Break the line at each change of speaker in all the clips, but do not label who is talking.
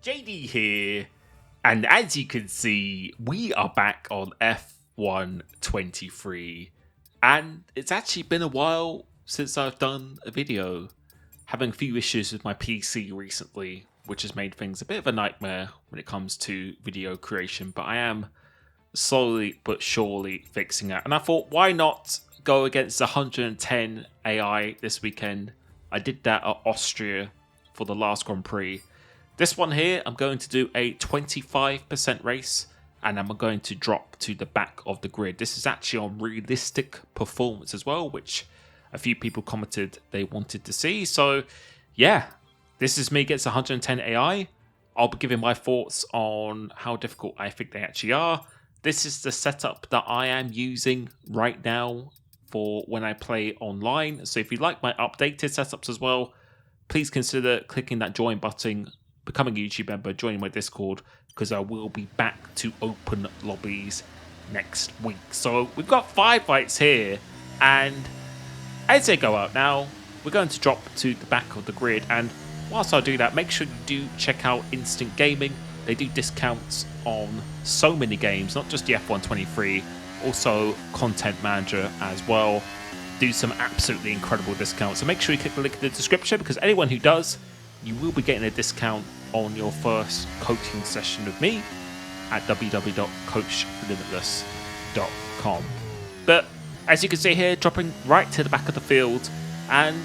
JD here, and as you can see, we are back on F1 23, and it's actually been a while since I've done a video. Having a few issues with my PC recently, which has made things a bit of a nightmare when it comes to video creation, but I am slowly but surely fixing it. And I thought, why not go against 110 AI this weekend? I did that at Austria for the last Grand Prix. This one here, I'm going to do a 25% race, and I'm going to drop to the back of the grid. This is actually on realistic performance as well, which a few people commented they wanted to see. So yeah, this is me against 110 AI. I'll be giving my thoughts on how difficult I think they actually are. This is the setup that I am using right now for when I play online. So if you like my updated setups as well, please consider clicking that join button, becoming a YouTube member, joining my Discord, because I will be back to open lobbies next week. So we've got 5 fights here, and as they go out now, we're going to drop to the back of the grid. And whilst I do that, make sure you do check out Instant Gaming. They do discounts on so many games, not just the F1 23, also Content Manager as well. Do some absolutely incredible discounts. So make sure you click the link in the description, because anyone who does, you will be getting a discount on your first coaching session with me at www.coachlimitless.com. But as you can see here, dropping right to the back of the field, and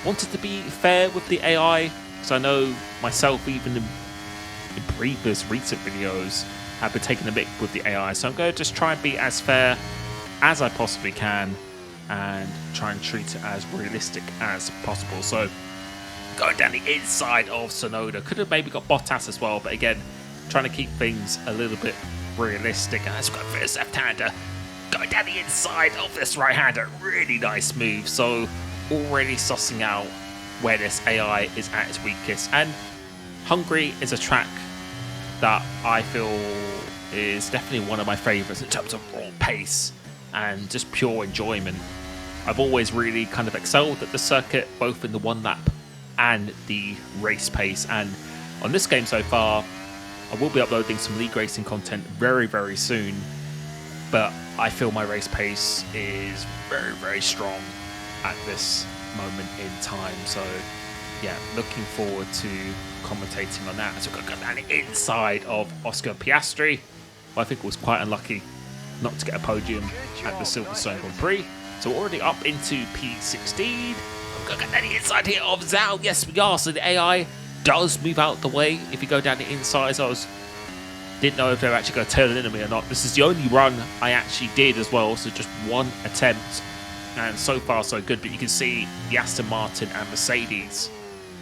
wanted to be fair with the AI, because I know myself, even in previous recent videos, have been taking a mick with the AI. So I'm going to just try and be as fair as I possibly can and try and treat it as realistic as possible. So going down the inside of Sonoda, could have maybe got Bottas as well, but again, trying to keep things a little bit realistic. And as we've got first left-hander going down the inside of this right-hander, really nice move. So already sussing out where this AI is at its weakest. And Hungary is a track that I feel is definitely one of my favourites in terms of raw pace and just pure enjoyment. I've always really kind of excelled at the circuit, both in the one lap and the race pace. And on this game so far, I will be uploading some league racing content very, very soon. But I feel my race pace is very, very strong at this moment in time. So yeah, looking forward to commentating on that. So we're going to go down the inside of Oscar Piastri. Well, I think it was quite unlucky not to get a podium at the Silverstone Grand Prix. So we're already up into P16. We're going to go down the inside here of Zal. Yes, we are. So the AI does move out the way if you go down the inside. So didn't know if they were actually going to turn into me or not. This is the only run I actually did as well. So just one attempt. And so far, so good. But you can see the Aston Martin and Mercedes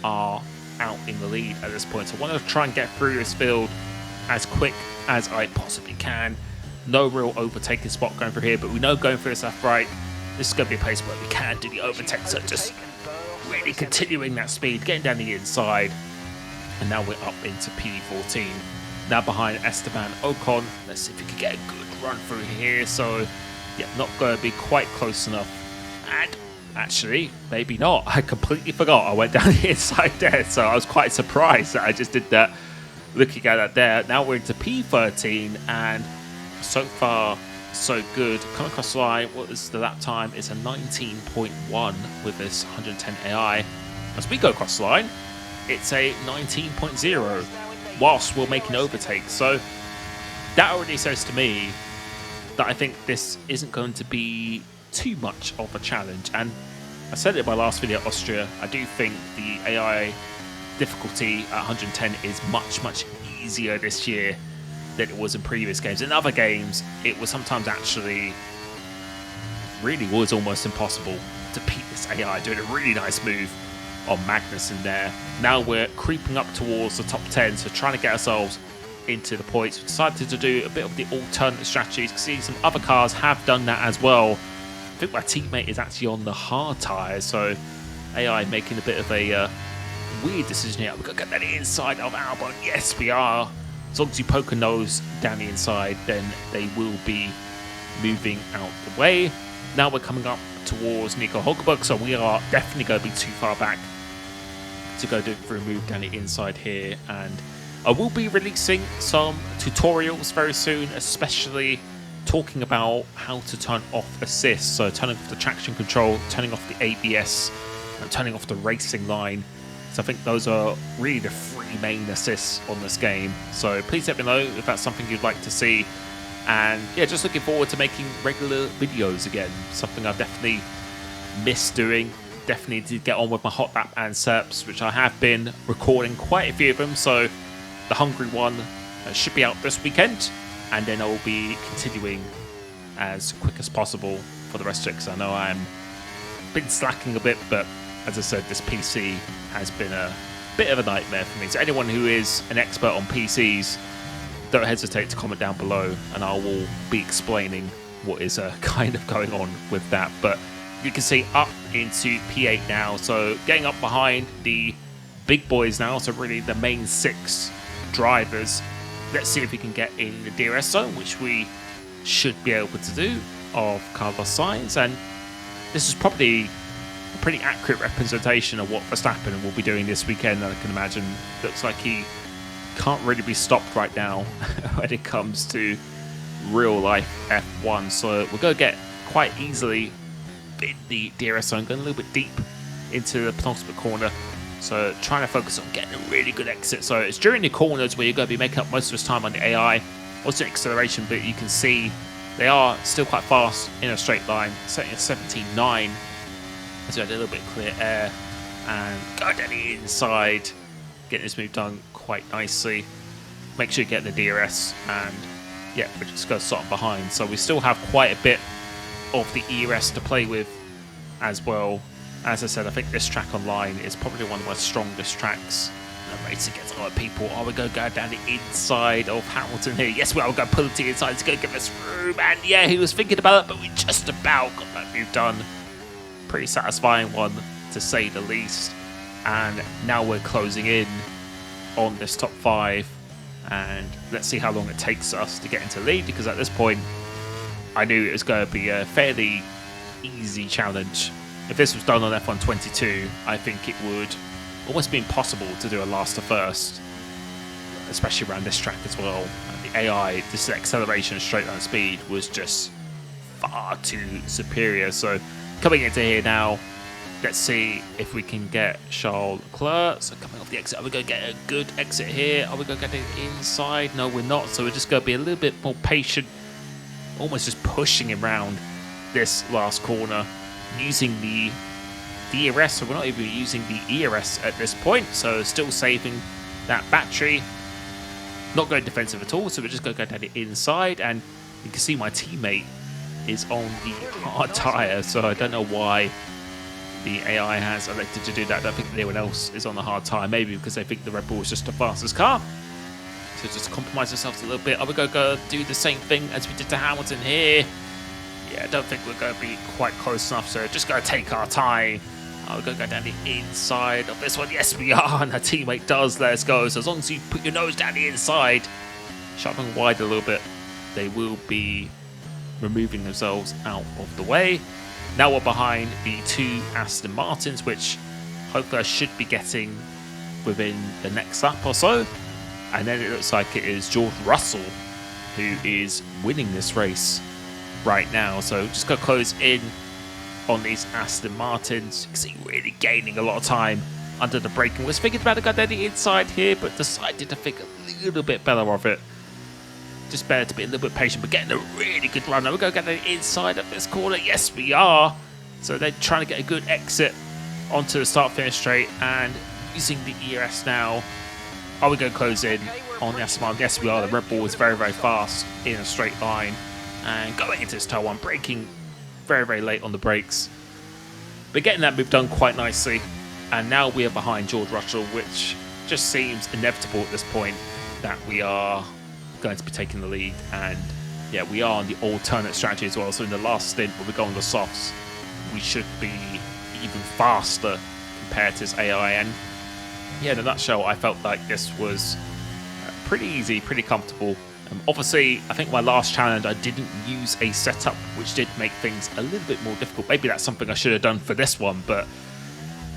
are out in the lead at this point. So I want to try and get through this field as quick as I possibly can. No real overtaking spot going through here, but we know going through this left right, this is going to be a place where we can do the overtake. So just really continuing that speed, getting down the inside, and now we're up into P14. Now behind Esteban Ocon. Let's see if we can get a good run through here. So yeah, not going to be quite close enough. And actually, maybe not. I completely forgot I went down the inside there, so I was quite surprised that I just did that. Looking at that there, now we're into P13, and so far, so good. Coming across the line, what is the lap time? It's a 19.1 with this 110 AI. As we go across the line, it's a 19.0 whilst we're making overtakes. So that already says to me that I think this isn't going to be too much of a challenge. And I said it in my last video, Austria, I do think the AI difficulty at 110 is much, much easier this year than it was in previous games. In other games, it was sometimes actually really was almost impossible to beat this AI, doing a really nice move on Magnussen there. Now we're creeping up towards the top 10, so trying to get ourselves into the points. We decided to do a bit of the alternate strategies. See, some other cars have done that as well. I think my teammate is actually on the hard tyres, so AI making a bit of a weird decision here. We're going to get that inside of Albon. Yes, we are. As long as you poke a nose down the inside, then they will be moving out the way. Now we're coming up towards Nico Hulkenberg, so we are definitely going to be too far back to go do for a move down the inside here. And I will be releasing some tutorials very soon, especially talking about how to turn off assist. So turning off the traction control, turning off the ABS, and turning off the racing line. So I think those are really the 3 main assists on this game. So please let me know if that's something you'd like to see. And yeah, just looking forward to making regular videos again. Something I've definitely missed doing. Definitely need to get on with my hot lap and SERPs, which I have been recording quite a few of them. So the Hungary one should be out this weekend. And then I will be continuing as quick as possible for the rest of it, because I know I'm been slacking a bit, but as I said, this PC has been a bit of a nightmare for me. So anyone who is an expert on PCs, don't hesitate to comment down below, and I will be explaining what is kind of going on with that. But you can see up into P8 now, so getting up behind the big boys now, so really the main 6 drivers. Let's see if we can get in the DRS zone, which we should be able to do, of Carlos Sainz. And this is probably a pretty accurate representation of what Verstappen will be doing this weekend, I can imagine. Looks like he can't really be stopped right now when it comes to real life F1. So we're going to get quite easily in the DRS zone, going a little bit deep into the penultimate corner. So trying to focus on getting a really good exit. So it's during the corners where you're going to be making up most of this time on the AI. Also acceleration, but you can see they are still quite fast in a straight line, setting at 17.9. So a little bit clear air and go down the inside, getting this move done quite nicely. Make sure you get the DRS, and yeah, we're just going to start behind. So we still have quite a bit of the ERS to play with as well. As I said, I think this track online is probably one of my strongest tracks. Racing against other people. Are we going to go down the inside of Hamilton here? Yes, we are going to pull it to the inside to go give us room. And yeah, he was thinking about it, but we just about got that move done. Pretty satisfying one, to say the least. And now we're closing in on this top 5. And let's see how long it takes us to get into lead, because at this point, I knew it was going to be a fairly easy challenge. If this was done on F1 22, I think it would almost be impossible to do a last to first, especially around this track as well. And the AI, this acceleration straight line speed was just far too superior. So coming into here now, let's see if we can get Charles Leclerc. So coming off the exit, are we going to get a good exit here? Are we going to get it inside? No, we're not. So we're just going to be a little bit more patient, almost just pushing around this last corner, using the DRS, so we're not even using the ERS at this point, so still saving that battery. Not going defensive at all, so we're just going to go down the inside, and you can see my teammate is on the hard tyre, so I don't know why the AI has elected to do that. I don't think anyone else is on the hard tyre, maybe because they think the Red Bull is just the fastest car. So just compromise ourselves a little bit. Are we going to go do the same thing as we did to Hamilton here? Yeah, I don't think we're going to be quite close enough, so just going to take our time. We're going to go down the inside of this one. Yes, we are, and our teammate does let us go. So as long as you put your nose down the inside, sharpening wide a little bit, they will be removing themselves out of the way. Now we're behind the 2 Aston Martins, which hopefully I should be getting within the next lap or so. And then it looks like it is George Russell who is winning this race right now. So just going to close in on these Aston Martins. You can see really gaining a lot of time under the braking. Was thinking about to go down the inside here, but decided to think a little bit better of it. Just better to be a little bit patient, but getting a really good run. Now we're going to get the inside of this corner. Yes, we are. So they're trying to get a good exit onto the start-finish straight, and using the ERS now. Are we going to close in on the Aston Martin? Yes, we are. The Red Bull is very, very fast in a straight line, and going into this turn 1, braking very, very late on the brakes, but getting that move done quite nicely. And now we are behind George Russell, which just seems inevitable at this point that we are going to be taking the lead. And yeah, we are on the alternate strategy as well. So in the last stint where we go on the softs, we should be even faster compared to this AI. And yeah, in a nutshell, I felt like this was pretty easy, pretty comfortable. Obviously, I think my last challenge, I didn't use a setup, which did make things a little bit more difficult. Maybe that's something I should have done for this one, but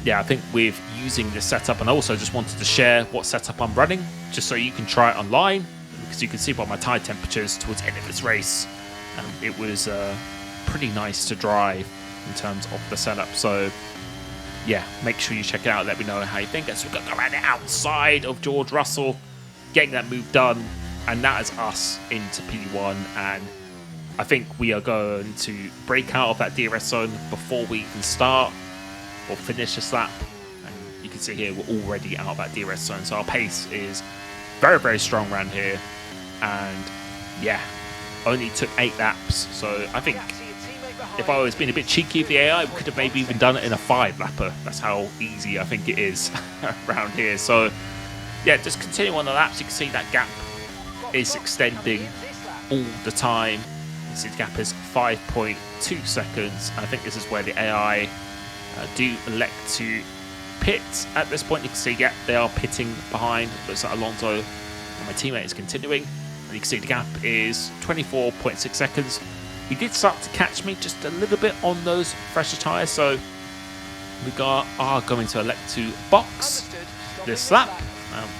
yeah, I think with using this setup, and I also just wanted to share what setup I'm running, just so you can try it online, because you can see by my tire temperatures towards the end of this race, it was pretty nice to drive in terms of the setup. So yeah, make sure you check it out. Let me know how you think. So we're going to go around the outside of George Russell, getting that move done, and that is us into P1. And I think we are going to break out of that DRS zone before we even start or finish this lap. And you can see here we're already out of that DRS zone, so our pace is very, very strong around here. And yeah, only took 8 laps, so I think if I was being a bit cheeky with the AI, we could have maybe even done it in a 5-lapper. That's how easy I think it is around here. So yeah, just continue on the laps. You can see that gap is extending all the time. You see the gap is 5.2 seconds. I think this is where the AI do elect to pit. At this point, you can see, yeah, they are pitting behind. Looks like Alonso and my teammate is continuing. And you can see the gap is 24.6 seconds. He did start to catch me just a little bit on those fresher tyres, so we are going to elect to box this lap,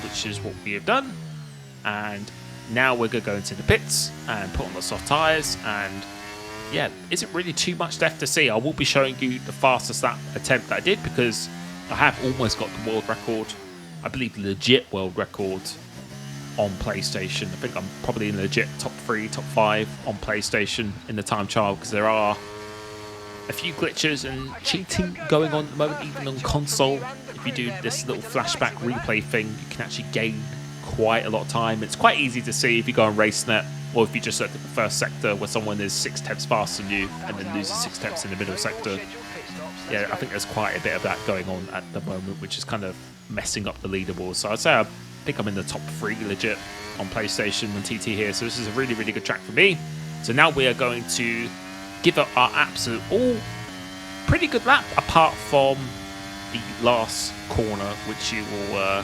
which is what we have done. And now we're going to go into the pits and put on the soft tyres. And yeah, isn't really too much left to see. I will be showing you the fastest lap attempt that I did, because I have almost got the world record, I believe legit world record, on PlayStation. I think I'm probably in legit top 3, top 5 on PlayStation in the time trial, because there are a few glitches and cheating going on at the moment, even on console. If you do this little flashback replay thing, you can actually gain quite a lot of time. It's quite easy to see if you go on RaceNet, or if you just look at the first sector where someone is 6 tenths faster than you and then loses 6 tenths in the middle sector. Yeah, I think there's quite a bit of that going on at the moment, which is kind of messing up the leaderboard. So I'd say I think I'm in the top 3 legit on PlayStation and TT here. So this is a really, really good track for me. So now we are going to give it our absolute all. Pretty good lap, apart from the last corner, which you will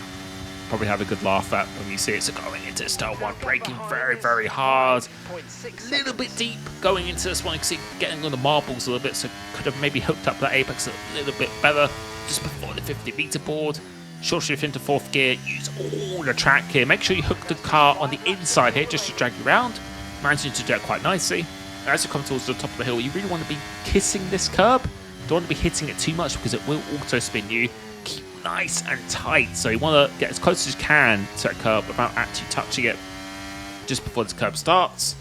probably have a good laugh at when you see it. So going into start 1, braking very, very hard, a little bit deep going into this one. You can see getting on the marbles a little bit, so could have maybe hooked up that apex a little bit better just before the 50-meter board. Short shift into 4th gear, use all the track here. Make sure you hook the car on the inside here just to drag you around. Managing to do that quite nicely. And as you come towards the top of the hill, you really want to be kissing this curb. Don't want to be hitting it too much, because it will auto spin you. Keep nice and tight, so you want to get as close as you can to that curb without actually touching it just before this curb starts.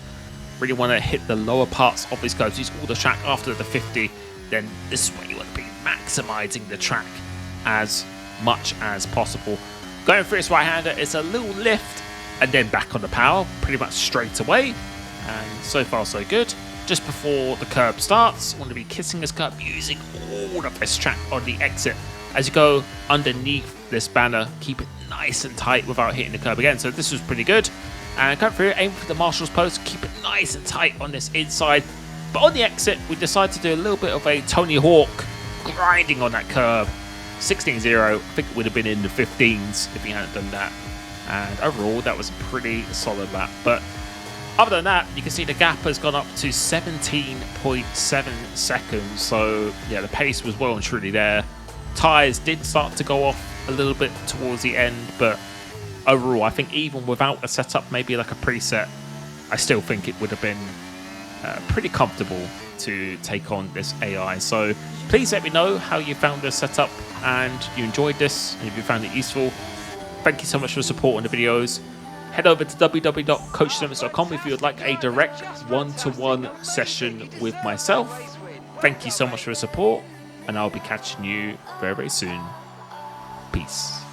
Really want to hit the lower parts of these curbs, use all the track after the 50. Then this is where you want to be maximizing the track as much as possible. Going through this right-hander, it's a little lift and then back on the power pretty much straight away, and so far so good. Just before the curb starts, you want to be kissing this curb, using all of this track on the exit. As you go underneath this banner, keep it nice and tight without hitting the curb again. So this was pretty good. And come through, aim for the marshal's post, keep it nice and tight on this inside. But on the exit, we decided to do a little bit of a Tony Hawk, grinding on that curb. 16.0, I think it would have been in the 15s if he hadn't done that. And overall, that was a pretty solid lap. But other than that, you can see the gap has gone up to 17.7 seconds. So yeah, the pace was well and truly there. Tyres did start to go off a little bit towards the end, but overall, I think even without a setup, maybe like a preset, I still think it would have been pretty comfortable to take on this AI. So please let me know how you found this setup and you enjoyed this, and if you found it useful. Thank you so much for supporting the videos. Head over to www.coachlimits.com if you would like a direct one-to-one session with myself. Thank you so much for the support, and I'll be catching you very, very soon. Peace.